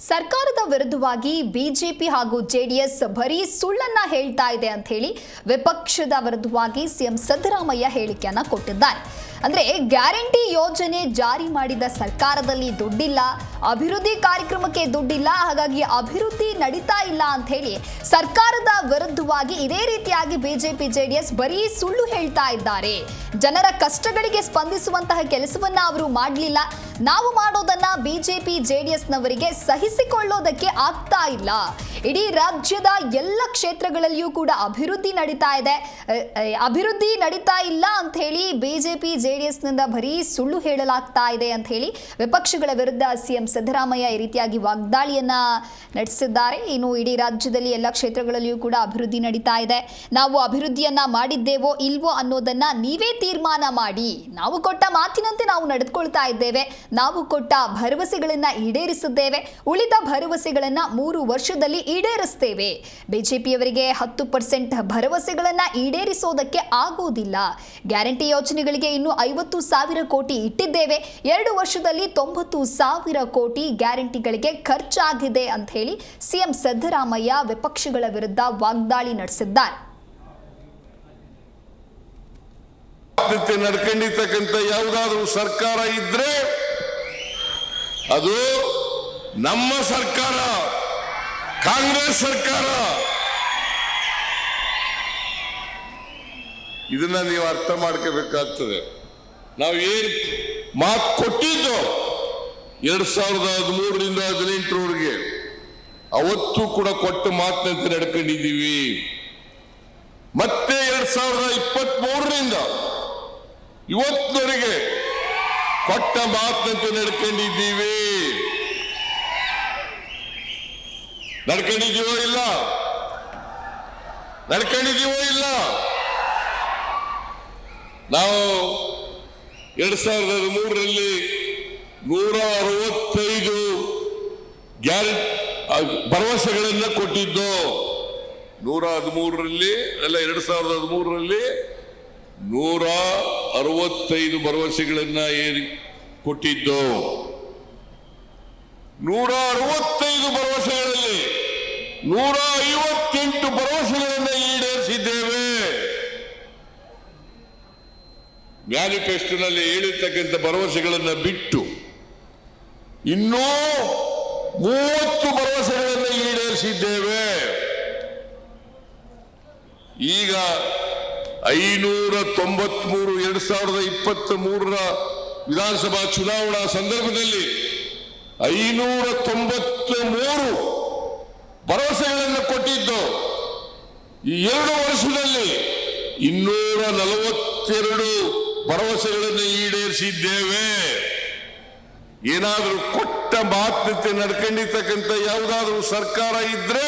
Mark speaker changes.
Speaker 1: ಸರ್ಕಾರದ ವಿರುದ್ಧವಾಗಿ ಬಿಜೆಪಿ ಹಾಗೂ ಜೆಡಿಎಸ್ ಬರೀ ಸುಳ್ಳನ್ನ ಹೇಳ್ತಾ ಇದೆ ಅಂತ ಹೇಳಿ ವಿಪಕ್ಷದ ವಿರುದ್ಧವಾಗಿ ಸಿಎಂ ಸಿದ್ದರಾಮಯ್ಯ ಹೇಳಿಕೆಯನ್ನ ಕೊಟ್ಟಿದ್ದಾರೆ. ಅಂದ್ರೆ ಗ್ಯಾರಂಟಿ ಯೋಜನೆ ಜಾರಿ ಮಾಡಿದ ಸರ್ಕಾರದಲ್ಲಿ ದುಡ್ಡಿಲ್ಲ, ಅಭಿವೃದ್ಧಿ ಕಾರ್ಯಕ್ರಮಕ್ಕೆ ದುಡ್ಡಿಲ್ಲ, ಹಾಗಾಗಿ ಅಭಿವೃದ್ಧಿ ನಡೀತಾ ಇಲ್ಲ ಅಂತ ಹೇಳಿ ಸರ್ಕಾರದ ವಿರುದ್ಧವಾಗಿ ಇದೇ ರೀತಿಯಾಗಿ ಬಿಜೆಪಿ ಜೆಡಿಎಸ್ ಬರೀ ಸುಳ್ಳು ಹೇಳ್ತಾ ಇದ್ದಾರೆ. ಜನರ ಕಷ್ಟಗಳಿಗೆ ಸ್ಪಂದಿಸುವಂತಹ ಕೆಲಸವನ್ನ ಅವರು ಮಾಡಲಿಲ್ಲ. ನಾವು ಮಾಡೋದನ್ನ ಬಿಜೆಪಿ ಜೆಡಿಎಸ್ನವರಿಗೆ ಸಹಿಸಿಕೊಳ್ಳೋದಕ್ಕೆ ಆಗ್ತಾ ಇಲ್ಲ. ಇಡೀ ರಾಜ್ಯದ ಎಲ್ಲ ಕ್ಷೇತ್ರಗಳಲ್ಲಿಯೂ ಕೂಡ ಅಭಿವೃದ್ಧಿ ನಡೀತಾ ಇದೆ, ಅಭಿವೃದ್ಧಿ ನಡೀತಾ ಇಲ್ಲ ಅಂತ ಹೇಳಿ ಬಿಜೆಪಿ ಜೆಡಿಎಸ್ನಿಂದ ಬರೀ ಸುಳ್ಳು ಹೇಳಲಾಗ್ತಾ ಇದೆ ಅಂತ ಹೇಳಿ ವಿಪಕ್ಷಗಳ ವಿರುದ್ಧ ಸಿಎಂ ಸಿದ್ದರಾಮಯ್ಯ ಈ ರೀತಿಯಾಗಿ ವಾಗ್ದಾಳಿಯನ್ನ ನಡೆಸಿದ್ದಾರೆ. ಇನ್ನು ಇಡೀ ರಾಜ್ಯದಲ್ಲಿ ಎಲ್ಲ ಕ್ಷೇತ್ರಗಳಲ್ಲಿಯೂ ಕೂಡ ಅಭಿವೃದ್ಧಿ ನಡೀತಾ ಇದೆ. ನಾವು ಅಭಿವೃದ್ಧಿಯನ್ನ ಮಾಡಿದ್ದೇವೋ ಇಲ್ವೋ ಅನ್ನೋದನ್ನ ನೀವೇ ತೀರ್ಮಾನ ಮಾಡಿ. ನಾವು ಕೊಟ್ಟ ಮಾತಿನಂತೆ ನಾವು ನಡೆದುಕೊಳ್ತಾ ಇದ್ದೇವೆ. ನಾವು ಕೊಟ್ಟ ಭರವಸೆಗಳನ್ನ ಈಡೇರಿಸಿದ್ದೇವೆ. ಉಳಿದ ಭರವಸೆಗಳನ್ನ 3 ವರ್ಷದಲ್ಲಿ ಈಡೇರಿಸ್ತೇವೆ. ಬಿಜೆಪಿಯವರಿಗೆ 10% ಭರವಸೆಗಳನ್ನ ಈಡೇರಿಸೋದಕ್ಕೆ ಆಗೋದಿಲ್ಲ. ಗ್ಯಾರಂಟಿ ಯೋಜನೆಗಳಿಗೆ ಇನ್ನು 50,000 ಕೋಟಿ ಇಟ್ಟಿದ್ದೇವೆ. 2 ವರ್ಷದಲ್ಲಿ 90,000 ಕೋಟಿ ಗ್ಯಾರಂಟಿಗಳಿಗೆ ಖರ್ಚಾಗಿದೆ ಅಂತ ಹೇಳಿ ಸಿಎಂ ಸಿದ್ದರಾಮಯ್ಯ ವಿಪಕ್ಷಗಳ ವಿರುದ್ಧ ವಾಗ್ದಾಳಿ ನಡೆಸಿದ್ದಾರೆ.
Speaker 2: ನಡ್ಕೊಂಡಿರ್ತಕ್ಕಂಥ ಯಾವುದಾದ್ರೂ ಸರ್ಕಾರ ಇದ್ರೆ ಅದು ನಮ್ಮ ಸರ್ಕಾರ, ಕಾಂಗ್ರೆಸ್ ಸರ್ಕಾರ. ಇದನ್ನ ನೀವು ಅರ್ಥ ಮಾಡ್ಕೋಬೇಕಾಗ್ತದೆ. ನಾವು ಏನ್ ಮಾತು ಕೊಟ್ಟಿದ್ದು 2013ರಿಂದ 2018ರವರೆಗೆ ಅವತ್ತು ಕೂಡ ಕೊಟ್ಟ ಮಾತಿನಂತೆ ನಡ್ಕೊಂಡಿದ್ದೀವಿ. ಮತ್ತೆ 2023ರಿಂದ ಇವತ್ತಿನವರೆಗೆ ಕೊಟ್ಟ ಮಾತಿನಂತೆ ನಡ್ಕೊಂಡಿದ್ದೀವಿ. ನಡ್ಕೊಂಡಿದ್ದೀವೋ ಇಲ್ಲ? ನಡ್ಕೊಂಡಿದ್ದೀವೋ ಇಲ್ಲ? ನಾವು 2013ರಲ್ಲಿ 165 ಭರವಸೆಗಳನ್ನ ಕೊಟ್ಟಿದ್ದು. 113ರಲ್ಲಿ ಅಲ್ಲ, 2013ರಲ್ಲಿ 165 ಭರವಸೆಗಳನ್ನ ಕೊಟ್ಟಿದ್ದು. 165 ಭರವಸೆಗಳಲ್ಲಿ 158 ಭರವಸೆಗಳನ್ನು ಈಡೇರಿಸಿದ್ದೇವೆ. ಮ್ಯಾನಿಫೆಸ್ಟೋನಲ್ಲಿ ಹೇಳಿರ್ತಕ್ಕಂಥ ಭರವಸೆಗಳನ್ನು ಬಿಟ್ಟು ಇನ್ನೂ 30 ಭರವಸೆಗಳನ್ನು ಈಡೇರಿಸಿದ್ದೇವೆ. ಈಗ 593 2023ರ ವಿಧಾನಸಭಾ ಚುನಾವಣಾ ಸಂದರ್ಭದಲ್ಲಿ 593 ಭರವಸೆಗಳನ್ನು ಕೊಟ್ಟಿದ್ದು. ಈ 2 ವರ್ಷದಲ್ಲಿ 242 ಭರವಸೆಗಳನ್ನು ಈಡೇರಿಸಿದ್ದೇವೆ. ಏನಾದರೂ ಕೊಟ್ಟ ಮಾತಿನಂತೆ ನಡ್ಕೊಂಡಿರ್ತಕ್ಕಂಥ ಯಾವುದಾದ್ರೂ ಸರ್ಕಾರ ಇದ್ರೆ